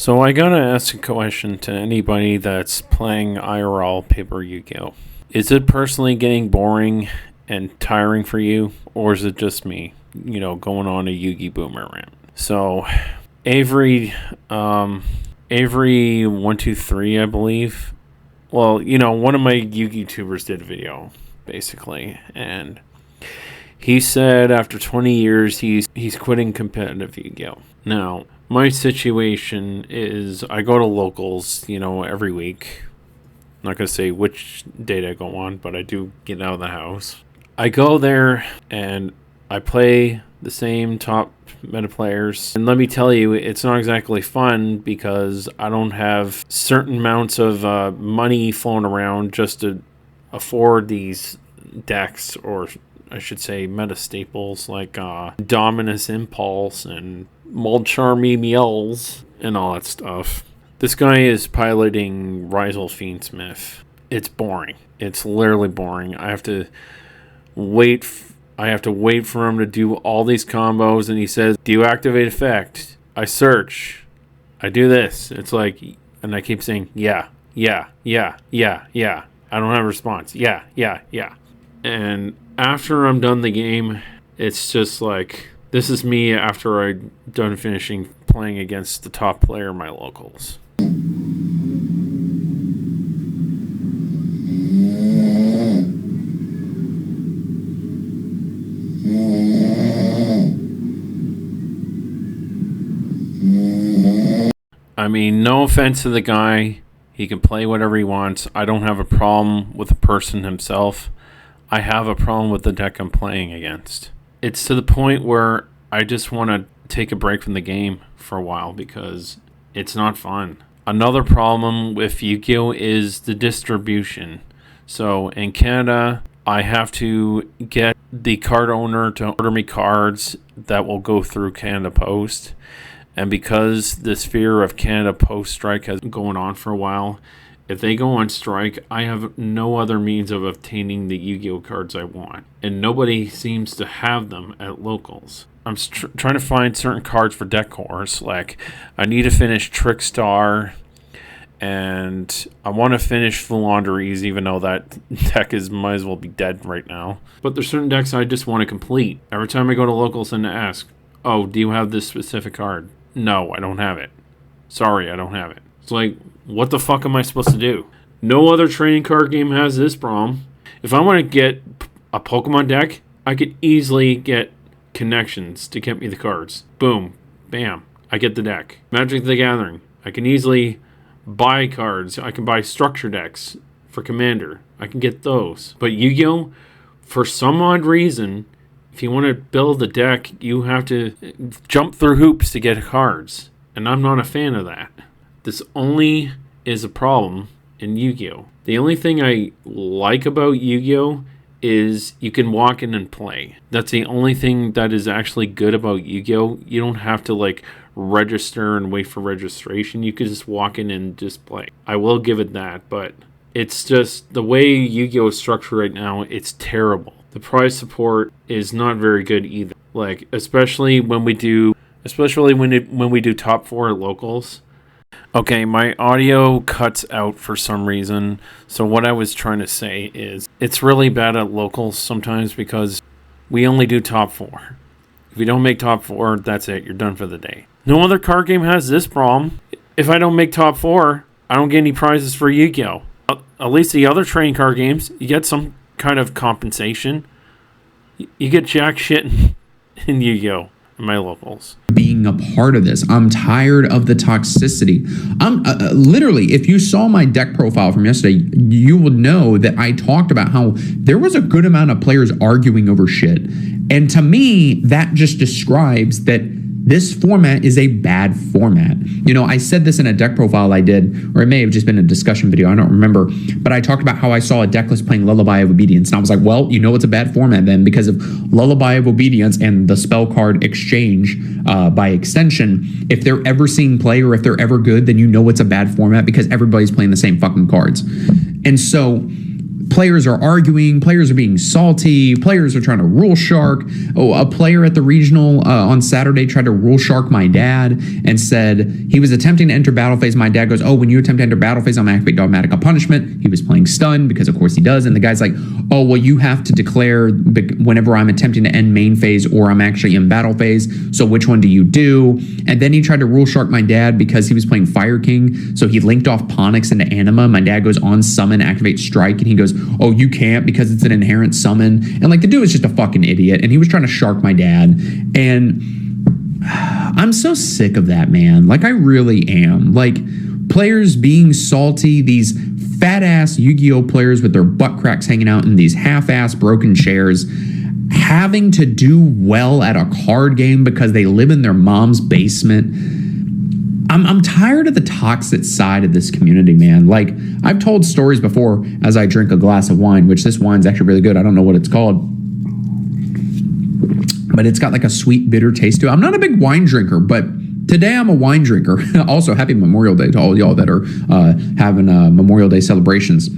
So I gotta ask a question to anybody that's playing IRL paper Yu-Gi-Oh. Is it personally getting boring and tiring for you, or is it just me, going on a Yu-Gi boomer rant? So Avery 123, I believe. Well, one of my Yu-Gi tubers did a video, basically, and he said after 20 years he's quitting competitive Yu-Gi-Oh. Now, my situation is I go to locals, every week. I'm not going to say which date I go on, but I do get out of the house. I go there and I play the same top meta players. And let me tell you, it's not exactly fun because I don't have certain amounts of money flowing around just to afford these decks, or I should say meta staples like Dominus Impulse and Moldcharm EMLs and all that stuff. This guy is piloting Rizal Fiendsmith. It's boring. It's literally boring. I have to wait for him to do all these combos, and he says, "Do you activate effect?" I search. I do this. It's like, and I keep saying, yeah. I don't have a response. Yeah. And after I'm done the game, it's just like, this is me after I'm done finishing playing against the top player in my locals. I mean, no offense to the guy. He can play whatever he wants. I don't have a problem with the person himself. I have a problem with the deck I'm playing against. It's to the point where I just want to take a break from the game for a while because it's not fun. Another problem with Yugioh is the distribution. So in Canada, I have to get the card owner to order me cards that will go through Canada Post. And because this fear of Canada Post strike has been going on for a while, if they go on strike, I have no other means of obtaining the Yu-Gi-Oh cards I want. And nobody seems to have them at locals. I'm trying to find certain cards for deck cores. Like, I need to finish Trickstar, and I want to finish Flouanderies, even though that deck might as well be dead right now. But there's certain decks I just want to complete. Every time I go to locals and ask, "Oh, do you have this specific card?" "No, I don't have it." "Sorry, I don't have it." It's like, what the fuck am I supposed to do? No other trading card game has this problem. If I want to get a Pokemon deck, I could easily get connections to get me the cards. Boom. Bam. I get the deck. Magic the Gathering. I can easily buy cards. I can buy structure decks for Commander. I can get those. But Yu-Gi-Oh, for some odd reason, if you want to build a deck, you have to jump through hoops to get cards. And I'm not a fan of that. This only is a problem in Yu-Gi-Oh. The only thing I like about Yu-Gi-Oh is you can walk in and play. That's the only thing that is actually good about Yu-Gi-Oh. You don't have to register and wait for registration. You can just walk in and just play. I will give it that, but it's just the way Yu-Gi-Oh is structured right now, it's terrible. The prize support is not very good either. Especially when we do top 4 at locals. Okay, my audio cuts out for some reason. So what I was trying to say is it's really bad at locals sometimes because we only do top 4. If you don't make top 4, that's it. You're done for the day. No other card game has this problem. If I don't make top 4, I don't get any prizes for Yu-Gi-Oh. At least the other trading card games, you get some kind of compensation. You get jack shit in Yu-Gi-Oh. My locals. Being a part of this, I'm tired of the toxicity. I'm literally, if you saw my deck profile from yesterday, you would know that I talked about how there was a good amount of players arguing over shit. And to me, that just describes that this format is a bad format. I said this in a deck profile I did, or it may have just been a discussion video, I don't remember, but I talked about how I saw a deck list playing Lullaby of Obedience, and I was like, well, it's a bad format then, because of Lullaby of Obedience and the spell card exchange by extension. If they're ever seeing play, or if they're ever good, then it's a bad format because everybody's playing the same fucking cards. And so players are arguing, players are being salty, players are trying to rule shark. Oh, a player at the regional on Saturday tried to rule shark my dad and said he was attempting to enter battle phase. My dad goes, oh, when you attempt to enter battle phase, I'm going to activate automatic punishment. He was playing stun because of course he does. And the guy's like, oh, well, you have to declare whenever I'm attempting to end main phase or I'm actually in battle phase. So which one do you do? And then he tried to rule shark my dad because he was playing Fire King. So he linked off Ponix into Anima. My dad goes on summon, activate strike, and he goes, oh, you can't because it's an inherent summon. And like the dude was just a fucking idiot, and he was trying to shark my dad. And I'm so sick of that, man. Like, I really am. Like, players being salty, these fat ass Yu-Gi-Oh players with their butt cracks hanging out in these half-ass broken chairs, having to do well at a card game because they live in their mom's basement. I'm tired of the toxic side of this community, man. Like, I've told stories before as I drink a glass of wine, which this wine's actually really good. I don't know what it's called, but it's got like a sweet, bitter taste to it. I'm not a big wine drinker, but today I'm a wine drinker. Also, happy Memorial Day to all y'all that are having Memorial Day celebrations.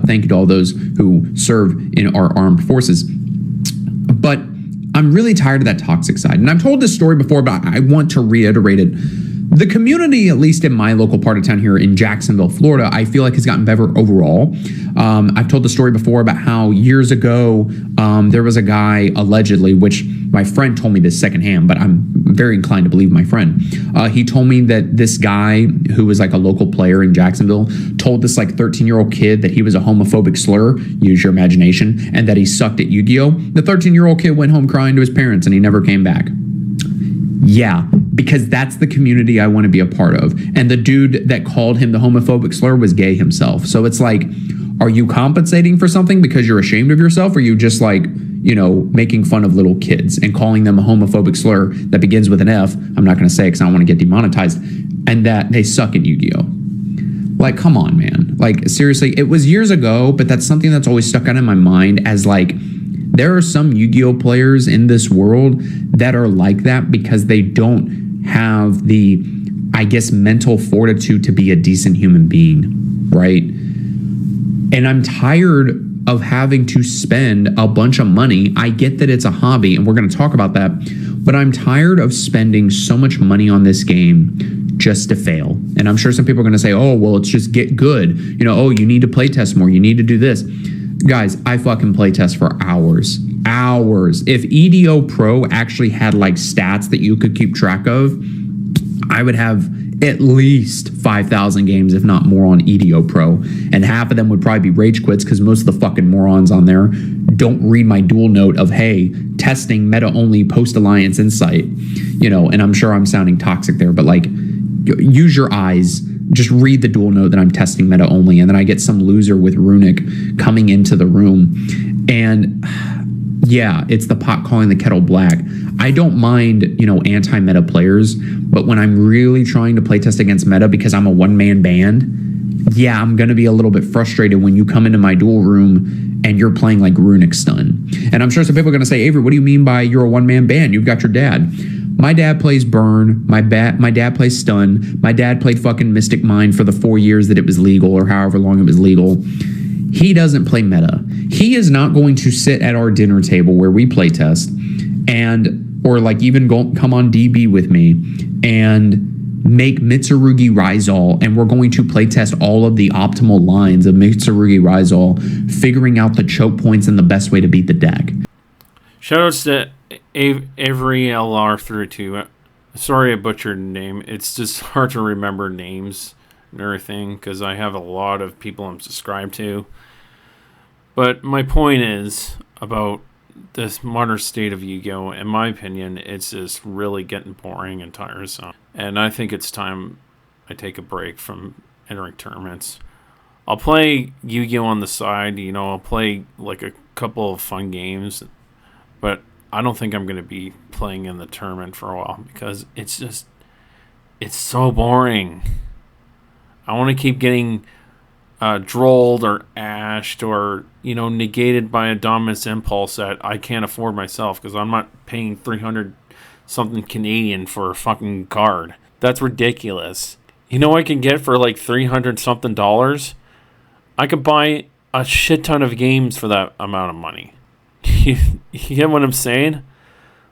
Thank you to all those who serve in our armed forces. But I'm really tired of that toxic side. And I've told this story before, but I want to reiterate it. The community, at least in my local part of town here in Jacksonville, Florida, I feel like has gotten better overall. I've told the story before about how years ago there was a guy allegedly, which my friend told me this secondhand, but I'm very inclined to believe my friend. He told me that this guy who was like a local player in Jacksonville told this like 13-year-old kid that he was a homophobic slur, use your imagination, and that he sucked at Yu-Gi-Oh! The 13-year-old kid went home crying to his parents and he never came back. Yeah, because that's the community I want to be a part of. And the dude that called him the homophobic slur was gay himself. So it's like, are you compensating for something because you're ashamed of yourself? Or are you just like, you know, making fun of little kids and calling them a homophobic slur that begins with an F? I'm not going to say because I don't want to get demonetized. And that they suck at Yu-Gi-Oh! Like, come on, man. Like, seriously, it was years ago, but that's something that's always stuck out in my mind as like, there are some Yu-Gi-Oh players in this world that are like that because they don't have the, I guess, mental fortitude to be a decent human being, right? And I'm tired of having to spend a bunch of money. I get that it's a hobby, and we're going to talk about that, but I'm tired of spending so much money on this game just to fail. And I'm sure some people are going to say, oh, well, it's just get good. You know, oh, you need to play test more. You need to do this. Guys, I fucking playtest for hours. If EDO Pro actually had like stats that you could keep track of, I would have at least 5,000 games, if not more, on EDO Pro. And half of them would probably be rage quits because most of the fucking morons on there don't read my dual note of, hey, testing meta only post-alliance insight. You know, and I'm sure I'm sounding toxic there, but like, use your eyes. Just read the dual note that I'm testing meta only, and then I get some loser with Runic coming into the room. And yeah, it's the pot calling the kettle black. I don't mind, you know, anti-meta players, but when I'm really trying to play test against meta because I'm a one-man band, yeah, I'm going to be a little bit frustrated when you come into my duel room and you're playing like Runic Stun. And I'm sure some people are going to say, Avery, what do you mean by you're a one-man band? You've got your dad. My dad plays Burn. My dad plays Stun. My dad played fucking Mystic Mind for the 4 years that it was legal, or however long it was legal. He doesn't play meta. He is not going to sit at our dinner table where we play test or like even come on DB with me and make Mitsurugi Rizal, and we're going to play test all of the optimal lines of Mitsurugi Rizal, figuring out the choke points and the best way to beat the deck. Shoutouts to Avery LR32. Sorry I butchered the name. It's just hard to remember names and everything because I have a lot of people I'm subscribed to. But my point is about this modern state of Yu-Gi-Oh! In my opinion, it's just really getting boring and tiresome. And I think it's time I take a break from entering tournaments. I'll play Yu-Gi-Oh! On the side, you know, I'll play like a couple of fun games, but I don't think I'm going to be playing in the tournament for a while because it's so boring. I want to keep getting drolled or ashed or, you know, negated by a dominance impulse that I can't afford myself because I'm not paying 300 something Canadian for a fucking card. That's ridiculous. You know what I can get for like $300 something? I could buy a shit ton of games for that amount of money. You get what I'm saying?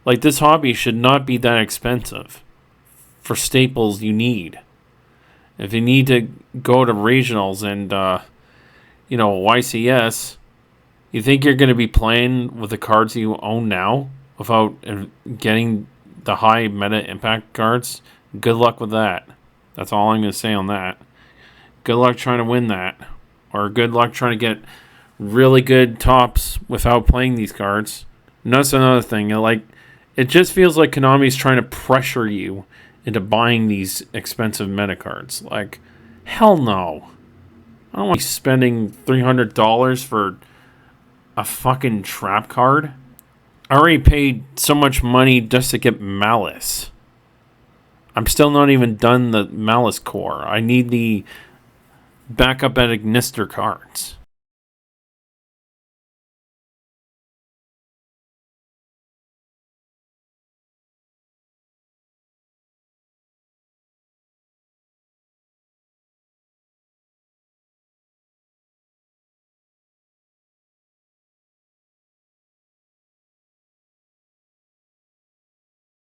Like, this hobby should not be that expensive for staples you need. If you need to go to regionals and, YCS, you think you're going to be playing with the cards you own now without getting the high meta impact cards? Good luck with that. That's all I'm going to say on that. Good luck trying to win that. Or good luck trying to get really good tops without playing these cards. And that's another thing. It just feels like Konami's trying to pressure you into buying these expensive meta cards. Like, hell no. I don't want to be spending $300 for a fucking trap card. I already paid so much money just to get Malice. I'm still not even done the Malice core. I need the backup at Ignister cards.